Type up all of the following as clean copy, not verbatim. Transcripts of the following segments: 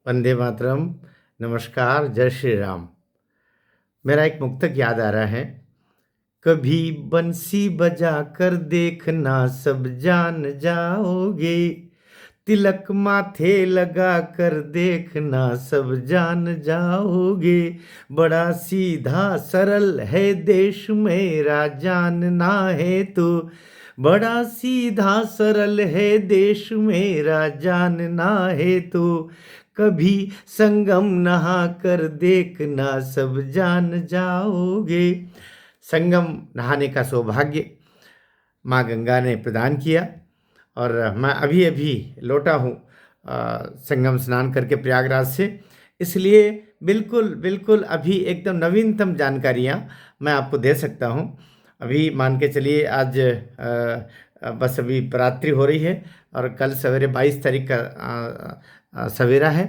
वंदे मातरम। नमस्कार, जय श्री राम। मेरा एक मुक्तक याद आ रहा है। कभी बंसी बजा कर देखना, सब जान जाओगे। तिलक माथे लगा कर देखना, सब जान जाओगे। बड़ा सीधा सरल है देश मेरा, जानना है तो। बड़ा सीधा सरल है देश मेरा, जानना है तो। कभी संगम नहा कर देखना, सब जान जाओगे। संगम नहाने का सौभाग्य माँ गंगा ने प्रदान किया और मैं अभी अभी लौटा हूँ संगम स्नान करके प्रयागराज से। इसलिए बिल्कुल बिल्कुल अभी एकदम नवीनतम जानकारियाँ मैं आपको दे सकता हूँ। अभी मान के चलिए आज बस अभी रात्रि हो रही है और कल सवेरे 22 तारीख का सवेरा है।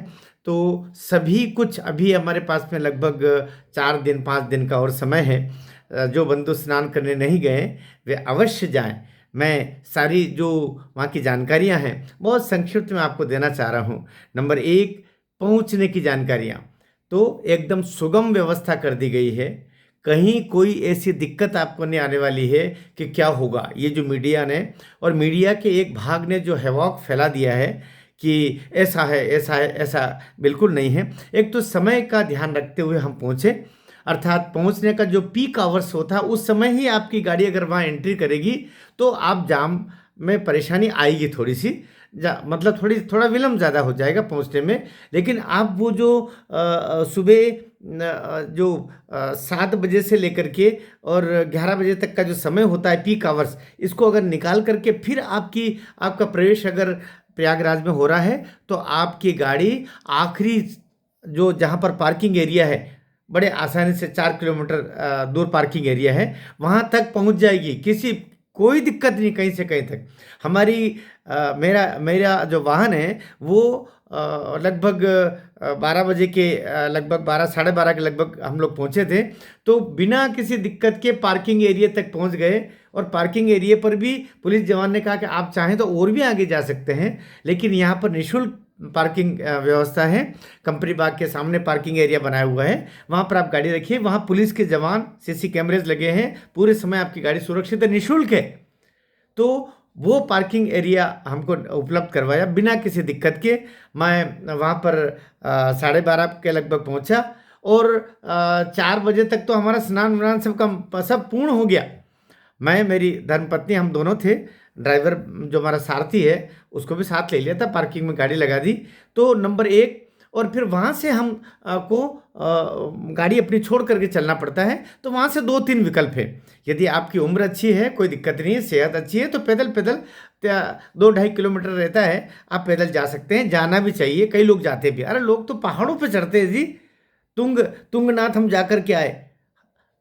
तो सभी कुछ अभी हमारे पास में लगभग 4 दिन 5 दिन का और समय है। जो बंधु स्नान करने नहीं गए वे अवश्य जाएं। मैं सारी जो वहाँ की जानकारियाँ हैं बहुत संक्षिप्त में आपको देना चाह रहा हूँ। नंबर 1, पहुँचने की जानकारियाँ तो एकदम सुगम व्यवस्था कर दी गई है। कहीं कोई ऐसी दिक्कत आपको नहीं आने वाली है कि क्या होगा। ये जो मीडिया ने और मीडिया के एक भाग ने जो हैवॉक फैला दिया है कि ऐसा है ऐसा है, ऐसा बिल्कुल नहीं है। एक तो समय का ध्यान रखते हुए हम पहुँचे, अर्थात पहुंचने का जो पीक आवर्स होता है उस समय ही आपकी गाड़ी अगर वहाँ एंट्री करेगी तो आप जाम में परेशानी आएगी थोड़ी सी। मतलब थोड़ा विलम्ब ज़्यादा हो जाएगा पहुंचने में। लेकिन आप वो जो सुबह जो 7 बजे से लेकर के और 11 बजे तक का जो समय होता है पीक आवर्स, इसको अगर निकाल करके फिर आपका प्रवेश अगर प्रयागराज में हो रहा है तो आपकी गाड़ी आखिरी जो जहाँ पर पार्किंग एरिया है, बड़े आसानी से 4 किलोमीटर दूर पार्किंग एरिया है, वहाँ तक पहुँच जाएगी। कोई दिक्कत नहीं कहीं से कहीं तक। हमारी मेरा मेरा जो वाहन है वो लगभग 12 बजे के लगभग 12 साढ़े 12 के लगभग हम लोग पहुँचे थे। तो बिना किसी दिक्कत के पार्किंग एरिया तक पहुँच गए और पार्किंग एरिया पर भी पुलिस जवान ने कहा कि आप चाहें तो और भी आगे जा सकते हैं, लेकिन यहाँ पर निःशुल्क पार्किंग व्यवस्था है। कंपनी बाग के सामने पार्किंग एरिया बनाया हुआ है, वहाँ पर आप गाड़ी रखिए। वहाँ पुलिस के जवान सीसी कैमरेज लगे हैं, पूरे समय आपकी गाड़ी सुरक्षित है, निःशुल्क है। तो वो पार्किंग एरिया हमको उपलब्ध करवाया बिना किसी दिक्कत के। मैं वहाँ पर 12:30 के लगभग पहुँचा और 4 बजे तक तो हमारा स्नान वान सब पूर्ण हो गया। मैं मेरी धर्मपत्नी हम दोनों थे। ड्राइवर जो हमारा सारथी है उसको भी साथ ले लिया था, पार्किंग में गाड़ी लगा दी। तो नंबर 1, और फिर वहाँ से हम को गाड़ी अपनी छोड़ करके चलना पड़ता है। तो वहाँ से 2-3 विकल्प है। यदि आपकी उम्र अच्छी है, कोई दिक्कत नहीं है, सेहत अच्छी है, तो पैदल 2-2.5 किलोमीटर रहता है, आप पैदल जा सकते हैं। जाना भी चाहिए, कई लोग जाते भी। अरे लोग तो पहाड़ों पर चढ़ते हैं जी। तुंगनाथ हम जा कर के आए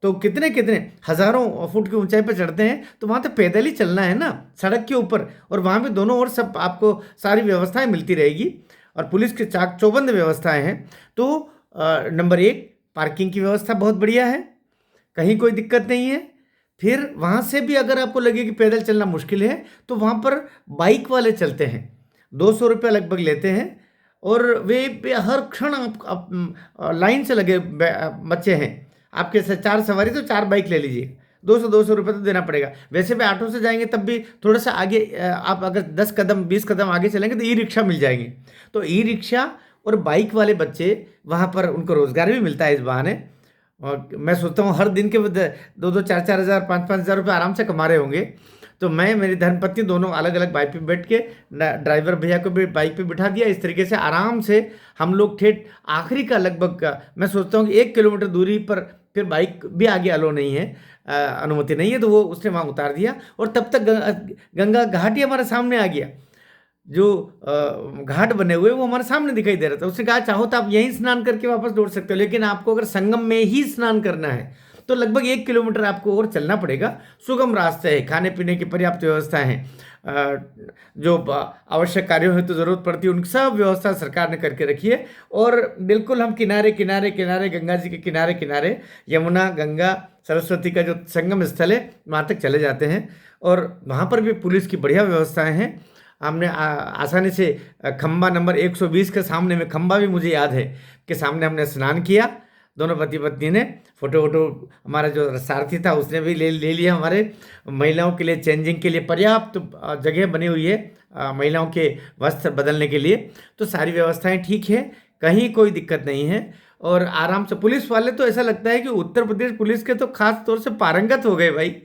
तो कितने कितने हजारों फुट की ऊंचाई पर चढ़ते हैं, तो वहाँ तो पैदल ही चलना है ना, सड़क के ऊपर। और वहाँ पे दोनों ओर सब आपको सारी व्यवस्थाएं मिलती रहेगी और पुलिस के चाक चौबंद व्यवस्थाएं हैं। तो नंबर 1, पार्किंग की व्यवस्था बहुत बढ़िया है, कहीं कोई दिक्कत नहीं है। फिर वहाँ से भी अगर आपको लगे कि पैदल चलना मुश्किल है तो वहाँ पर बाइक वाले चलते हैं, 200 रुपये लगभग लेते हैं। और वे हर क्षण लाइन से लगे बच्चे हैं। आपके से 4 सवारी तो 4 बाइक ले लीजिए, 200 रुपये तो देना पड़ेगा। वैसे भी ऑटो से जाएंगे तब भी थोड़ा सा आगे आप अगर 10 कदम 20 कदम आगे चलेंगे तो ई रिक्शा मिल जाएंगे। तो ई रिक्शा और बाइक वाले बच्चे वहाँ पर उनको रोज़गार भी मिलता है इस बहाने। और मैं सोचता हूँ हर दिन के 2-2, 4-4 हज़ार, 5-5 हज़ार रुपये आराम से कमा रहे होंगे। तो मैं मेरी धर्मपत्नी दोनों अलग अलग बाइक पे बैठ के ड्राइवर भैया को भी बाइक पे बिठा दिया। इस तरीके से आराम से हम लोग ठेठ आखिरी का लगभग मैं सोचता हूँ कि 1 किलोमीटर दूरी पर फिर बाइक भी आगे अलो नहीं है, अनुमति नहीं है, तो वो उसने वहाँ उतार दिया। और तब तक गंगा घाट ही हमारे सामने आ गया। जो घाट बने हुए वो हमारे सामने दिखाई दे रहा था। उसने कहा चाहो तो आप यहीं स्नान करके वापस लौट सकते हो, लेकिन आपको अगर संगम में ही स्नान करना है तो लगभग 1 किलोमीटर आपको और चलना पड़ेगा। सुगम रास्ते है, खाने पीने की पर्याप्त व्यवस्था है, जो आवश्यक कार्यों हेतु जरूरत पड़ती है उनकी सब व्यवस्था सरकार ने करके रखी है। और बिल्कुल हम किनारे किनारे किनारे गंगा जी के किनारे किनारे यमुना गंगा सरस्वती का जो संगम स्थल है वहाँ तक चले जाते हैं। और वहाँ पर भी पुलिस की बढ़िया व्यवस्थाएं हैं। हमने आसानी से खंबा नंबर 120 के सामने में, खंबा भी मुझे याद है कि सामने हमने स्नान किया, दोनों पति पत्नी ने। फोटो वोटो हमारा जो सारथी था उसने भी ले लिया। हमारे महिलाओं के लिए चेंजिंग के लिए पर्याप्त जगह बनी हुई है महिलाओं के वस्त्र बदलने के लिए, तो सारी व्यवस्थाएं ठीक है, कहीं कोई दिक्कत नहीं है। और आराम से पुलिस वाले तो ऐसा लगता है कि उत्तर प्रदेश पुलिस के तो खास तौर से पारंगत हो गए भाई।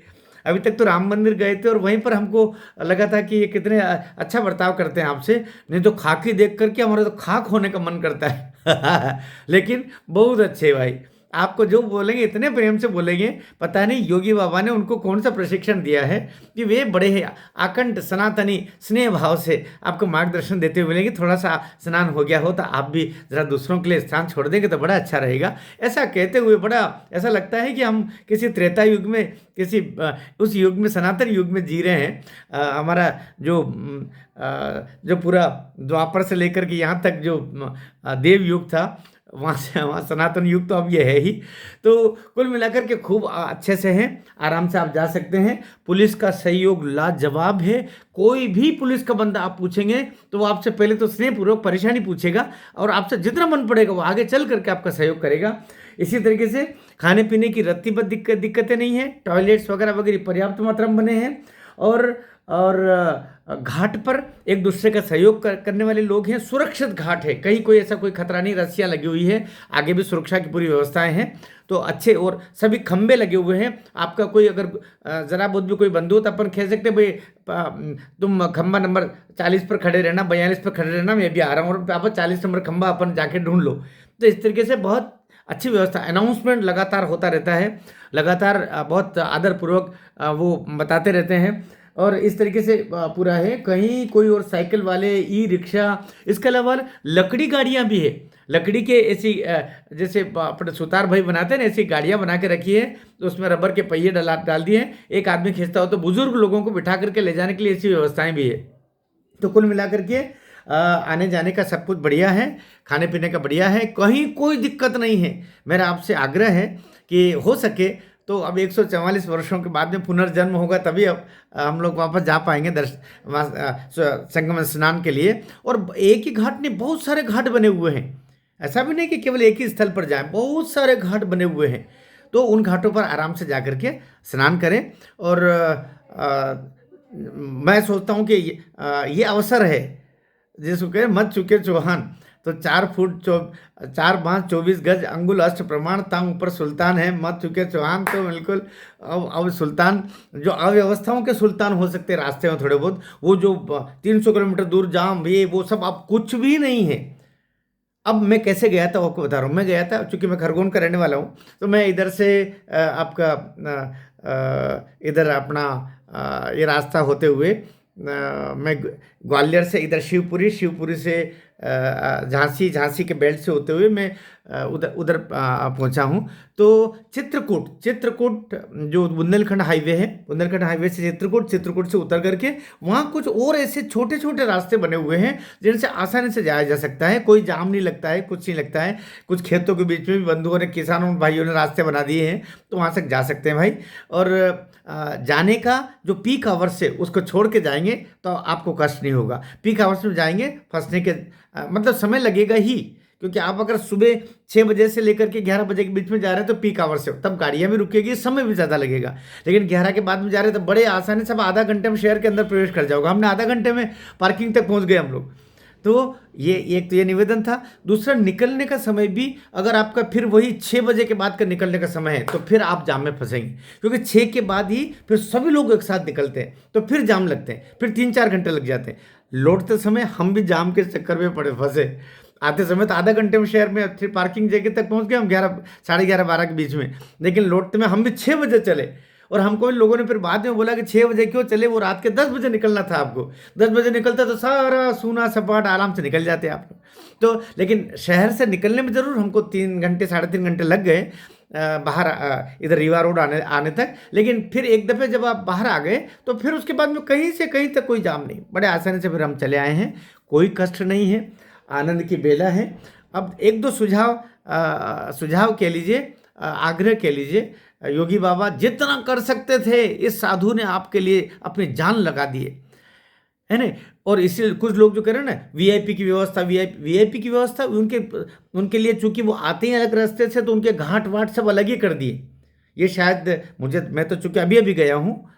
अभी तक तो राम मंदिर गए थे और वहीं पर हमको लगा था कि ये कितने अच्छा बर्ताव करते हैं आपसे, नहीं तो खाकी देख करके हमारा तो खाक होने का मन करता है लेकिन बहुत अच्छे भाई, आपको जो बोलेंगे इतने प्रेम से बोलेंगे, पता नहीं योगी बाबा ने उनको कौन सा प्रशिक्षण दिया है कि वे बड़े ही अखंड सनातनी स्नेह भाव से आपको मार्गदर्शन देते हुए मिलेंगे। थोड़ा सा स्नान हो गया हो तो आप भी ज़रा दूसरों के लिए स्थान छोड़ देंगे तो बड़ा अच्छा रहेगा। ऐसा कहते हुए बड़ा ऐसा लगता है कि हम किसी त्रेता युग में, किसी उस युग में, सनातन युग में जी रहे हैं। हमारा जो पूरा द्वापर से लेकर के यहाँ तक जो देव युग था, वहाँ से वहाँ सनातन युग तो अब ये है ही। तो कुल मिलाकर के खूब अच्छे से हैं, आराम से आप जा सकते हैं। पुलिस का सहयोग लाजवाब है। कोई भी पुलिस का बंदा आप पूछेंगे तो वो आपसे पहले तो स्नेहपूर्वक परेशानी पूछेगा और आपसे जितना मन पड़ेगा वो आगे चल करके आपका सहयोग करेगा। इसी तरीके से खाने पीने की रत्तीबद्ध दिक्कतें नहीं है, टॉयलेट्स वगैरह वगैरह पर्याप्त मात्रा में बने हैं और घाट पर एक दूसरे का सहयोग करने वाले लोग हैं। सुरक्षित घाट है, कहीं कोई ऐसा कोई खतरा नहीं, रस्सियाँ लगी हुई है, आगे भी सुरक्षा की पूरी व्यवस्थाएं हैं तो अच्छे, और सभी खंबे लगे हुए हैं। आपका कोई अगर ज़रा बहुत भी कोई बंदूक तो अपन कह सकते भाई तुम खंबा नंबर 40 पर खड़े रहना, 42 पर खड़े रहना, मैं भी आ रहा हूँ, और आप 40 नंबर खंबा अपन जाके ढूंढ लो। तो इस तरीके से बहुत अच्छी व्यवस्था, अनाउंसमेंट लगातार होता रहता है, लगातार बहुत आदरपूर्वक वो बताते रहते हैं और इस तरीके से पूरा है। कहीं कोई और साइकिल वाले, ई रिक्शा, इसके अलावा लकड़ी गाड़ियाँ भी है, लकड़ी के ऐसी जैसे अपने सुतार भाई बनाते हैं ना, ऐसी गाड़ियाँ बना के रखी है, तो उसमें रबर के पहिए डाल दिए हैं, एक आदमी खींचता हो तो बुजुर्ग लोगों को बिठा करके ले जाने के लिए ऐसी व्यवस्थाएं भी है। तो कुल मिलाकर के आने जाने का सब कुछ बढ़िया है, खाने पीने का बढ़िया है, कहीं कोई दिक्कत नहीं है। मेरा आपसे आग्रह है कि हो सके तो अब 144 वर्षों के बाद में पुनर्जन्म होगा तभी अब हम लोग वापस जा पाएंगे संगम स्नान के लिए। और एक ही घाट नहीं, बहुत सारे घाट बने हुए हैं, ऐसा भी नहीं कि केवल एक ही स्थल पर जाएं, बहुत सारे घाट बने हुए हैं। तो उन घाटों पर आराम से जा करके स्नान करें। और मैं सोचता हूँ कि ये अवसर है जिसको कहे मत चुके चौहान, तो 4 फुट 4 बांस 24 गज अंगुल अष्ट प्रमाण तांग ऊपर सुल्तान है, मत चुके चौहान। तो बिल्कुल अब सुल्तान, जो अव्यवस्थाओं के सुल्तान हो सकते हैं रास्ते में थोड़े बहुत, वो जो 300 किलोमीटर दूर जाम, ये वो सब अब कुछ भी नहीं है। अब मैं कैसे गया था आपको बता रहा हूँ। मैं गया था, चूँकि मैं खरगोन का रहने वाला हूँ, तो मैं इधर से आपका इधर अपना ये रास्ता होते हुए मैं ग्वालियर से इधर शिवपुरी से झांसी के बेल्ट से होते हुए मैं उधर पहुंचा हूं। तो चित्रकूट जो बुंदेलखंड हाईवे है, बुंदेलखंड हाईवे से चित्रकूट से उतर करके वहाँ कुछ और ऐसे छोटे छोटे रास्ते बने हुए हैं जिनसे आसानी से जाया जा सकता है, कोई जाम नहीं लगता है, कुछ नहीं लगता है। कुछ खेतों के बीच में भी बंधुओं ने, किसानों भाइयों ने रास्ते बना दिए हैं, तो वहाँ से जा सकते हैं भाई। और जाने का जो पीक आवर्स है उसको छोड़ के जाएंगे तो आपको कष्ट नहीं होगा। पीक आवर्स में जाएंगे, फंसने के मतलब समय लगेगा ही, क्योंकि आप अगर सुबह 6 बजे से लेकर के 11 बजे के बीच में जा रहे हैं तो पीक आवर्स है, तब गाड़ियां भी रुकेगी, समय भी ज़्यादा लगेगा। लेकिन 11 के बाद में जा रहे हैं तो बड़े आसानी से आधा घंटे में शहर के अंदर प्रवेश कर जाओगे। हमने आधा घंटे में पार्किंग तक पहुंच गए हम लोग। तो ये एक तो ये निवेदन था। दूसरा, निकलने का समय भी अगर आपका फिर वही 6 बजे के बाद का निकलने का समय है तो फिर आप जाम में फंसेंगे, क्योंकि 6 के बाद ही फिर सभी लोग एक साथ निकलते हैं तो फिर जाम लगते हैं, फिर 3-4 घंटे लग जाते हैं। लौटते समय हम भी जाम के चक्कर में फंसे। आते समय तो आधा घंटे में शहर में फिर पार्किंग जगह तक पहुंच गए हम 11, साढ़े 11-12 के बीच में, लेकिन लौटते में हम भी 6 बजे चले। और हमको इन लोगों ने फिर बाद में बोला कि 6 बजे क्यों चले, वो रात के 10 बजे निकलना था आपको। 10 बजे निकलता तो सारा सूना सपाट आराम से निकल जाते आप लोग। तो लेकिन शहर से निकलने में ज़रूर हमको 3 घंटे 3.5 घंटे लग गए बाहर इधर रीवा रोड आने तक। लेकिन फिर एक दफ़े जब आप बाहर आ गए तो फिर उसके बाद में कहीं से कहीं तक कोई जाम नहीं, बड़े आसानी से फिर हम चले आए हैं, कोई कष्ट नहीं है, आनंद की बेला है। अब 1-2 सुझाव कह लीजिए, आग्रह कह लीजिए। योगी बाबा जितना कर सकते थे इस साधु ने आपके लिए अपनी जान लगा दिए। है ना। और इसलिए कुछ लोग जो कह रहे हैं ना वीआईपी की व्यवस्था, वीआईपी की व्यवस्था, उनके लिए चूंकि वो आते हैं अलग रास्ते से, तो उनके घाट वाट सब अलग ही कर दिए। ये शायद मैं तो चूंकि अभी अभी गया हूँ,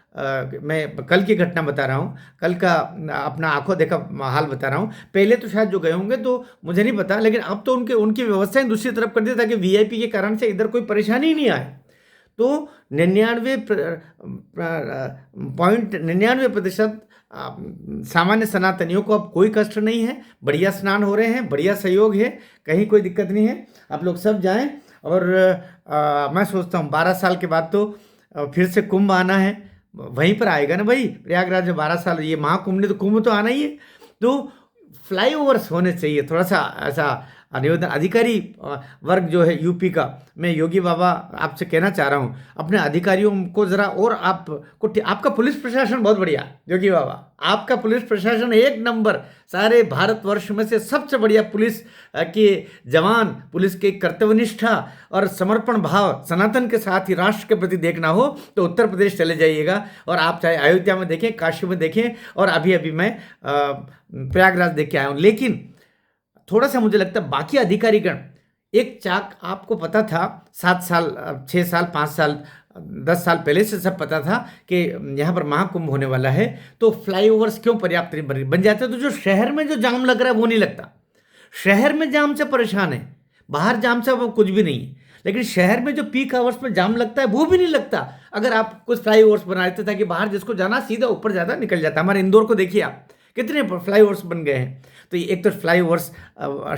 मैं कल की घटना बता रहा हूँ, कल का अपना आंखों देखा हाल बता रहा हूँ। पहले तो शायद जो गए होंगे तो मुझे नहीं पता, लेकिन अब तो उनकी व्यवस्थाएं दूसरी तरफ कर दी ताकि वीआईपी के कारण से इधर कोई परेशानी ही नहीं आए। तो 99.99% सामान्य सनातनियों को अब कोई कष्ट नहीं है, बढ़िया स्नान हो रहे हैं, बढ़िया सहयोग है, कहीं कोई दिक्कत नहीं है। आप लोग सब जाएं। और मैं सोचता हूँ 12 साल के बाद तो फिर से कुंभ आना है, वहीं पर आएगा ना भाई, प्रयागराज में 12 साल ये महाकुंभ ने, तो कुंभ तो आना ही है। तो फ्लाईओवर्स होने चाहिए, थोड़ा सा ऐसा निवेदन। अधिकारी वर्ग जो है यूपी का, मैं योगी बाबा आपसे कहना चाह रहा हूँ, अपने अधिकारियों को ज़रा और आपका पुलिस प्रशासन बहुत बढ़िया, योगी बाबा आपका पुलिस प्रशासन एक नंबर, सारे भारतवर्ष में से सबसे बढ़िया पुलिस के जवान, पुलिस के कर्तव्यनिष्ठा और समर्पण भाव सनातन के साथ ही राष्ट्र के प्रति देखना हो तो उत्तर प्रदेश चले जाइएगा। और आप चाहे अयोध्या में देखें, काशी में देखें, और अभी अभी मैं प्रयागराज देख के आया हूँ। लेकिन थोड़ा सा मुझे लगता है बाकी अधिकारीगण, एक चाक आपको पता था 7 साल 6 साल 5 साल 10 साल पहले से सब पता था कि यहाँ पर महाकुंभ होने वाला है, तो फ्लाईओवर्स क्यों पर्याप्त नहीं बन जाते, तो जो शहर में जो जाम लग रहा है वो नहीं लगता। शहर में जाम से परेशान है, बाहर जाम से वो कुछ भी नहीं है, लेकिन शहर में जो पीक आवर्स में जाम लगता है वो भी नहीं लगता अगर आप कुछ फ्लाईओवर्स बना देते, ताकि बाहर जिसको जाना सीधा ऊपर ज़्यादा निकल जाता। हमारे इंदौर को देखिए आप, कितने फ्लाईओवर्स बन गए हैं। तो एक तो फ्लाईओवर्स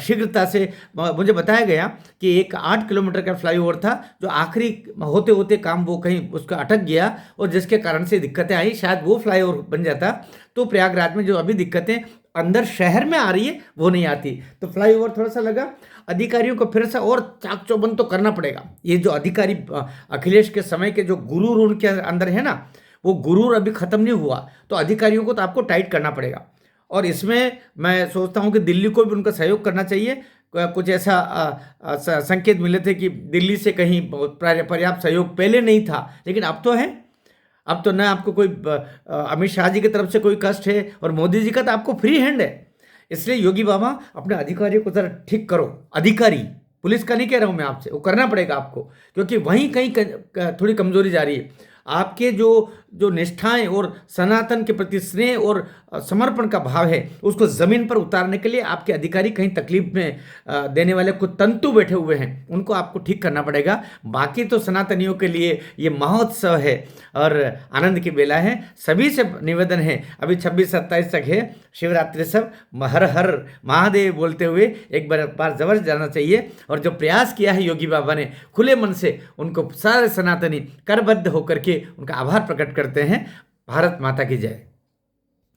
शीघ्रता से, मुझे बताया गया कि एक 8 किलोमीटर का फ्लाईओवर था जो आखिरी होते होते काम वो कहीं उसका अटक गया, और जिसके कारण से दिक्कतें आई। शायद वो फ्लाईओवर बन जाता तो प्रयागराज में जो अभी दिक्कतें अंदर शहर में आ रही है वो नहीं आती। तो फ्लाईओवर थोड़ा सा लगा, अधिकारियों को फिर से और चाक चौबंद तो करना पड़ेगा। ये जो अधिकारी अखिलेश के समय के जो गुरूर उनके अंदर है ना, वो गुरूर अभी खत्म नहीं हुआ, तो अधिकारियों को तो आपको टाइट करना पड़ेगा। और इसमें मैं सोचता हूँ कि दिल्ली को भी उनका सहयोग करना चाहिए। कुछ ऐसा संकेत मिले थे कि दिल्ली से कहीं पर्याप्त सहयोग पहले नहीं था, लेकिन अब तो है। अब तो ना आपको कोई अमित शाह जी की तरफ से कोई कष्ट है, और मोदी जी का तो आपको फ्री हैंड है। इसलिए योगी बाबा अपने अधिकारियों को जरा ठीक करो। अधिकारी, पुलिस का नहीं कह रहा हूँ मैं आपसे, वो करना पड़ेगा आपको, क्योंकि वहीं कहीं थोड़ी कमजोरी जा रही है। आपके जो निष्ठाएं और सनातन के प्रति स्नेह और समर्पण का भाव है, उसको ज़मीन पर उतारने के लिए आपके अधिकारी कहीं तकलीफ में देने वाले कुछ तंतु बैठे हुए हैं, उनको आपको ठीक करना पड़ेगा। बाकी तो सनातनियों के लिए ये महोत्सव है और आनंद की बेला है। सभी से निवेदन है, अभी 26-27 तक है शिवरात्रि, सब हर हर महादेव बोलते हुए एक बार जबर जाना चाहिए। और जो प्रयास किया है योगी बाबा ने खुले मन से, उनको सारे सनातनी करबद्ध होकर के उनका आभार प्रकट करते हैं। भारत माता की जय।